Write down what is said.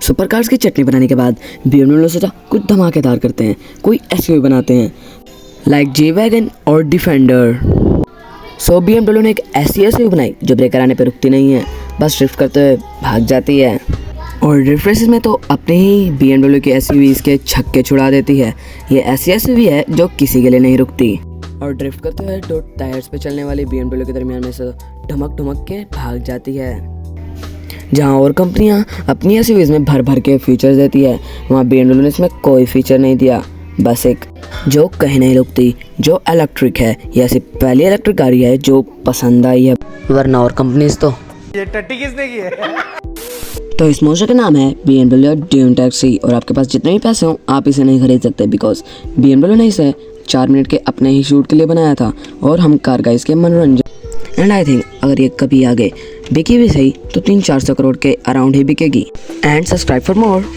Super cars की चटनी बनाने के बाद BMW ने सोचा कुछ धमाकेदार करते हैं, कोई SUV बनाते हैं लाइक जी वैगन और डिफेंडर। सो BMW ने एक ऐसी SUV बनाई जो ब्रेकर आने पर रुकती नहीं है, बस ड्रिफ्ट करते हुए भाग जाती है। और ड्रिफ्ट रेसेस में तो अपने ही BMW की SUVs के छक्के छुड़ा देती है। ये ऐसी SUV है जो किसी के लिए नहीं रुकती और ड्रिफ्ट करते हुए दो टायर्स पे चलने वाली BMW के दरमियान में से ढमक के भाग जाती है। जहां और कंपनियां अपनी SUVs में भर भर के फीचर्स देती है, वहाँ BMW ने इसमें कोई फीचर नहीं दिया, बस एक जो कहीं नहीं रुकती, जो इलेक्ट्रिक है। ये ऐसी पहली इलेक्ट्रिक गाड़ी है जो पसंद आई है, वरना और कंपनीज तो ये टट्टी किसने की है? तो इस मोटर का नाम है BMW Dune टैक्सी। और आपके पास जितने भी पैसे हों आप इसे नहीं खरीद सकते, बिकॉज BMW ने इसे 4 मिनट के अपने ही शूट के लिए बनाया था और हम कार गाइस के मनोरंजन। एंड आई थिंक अगर ये कभी आगे बिकी भी सही तो 300-400 करोड़ के अराउंड ही बिकेगी। And subscribe for more.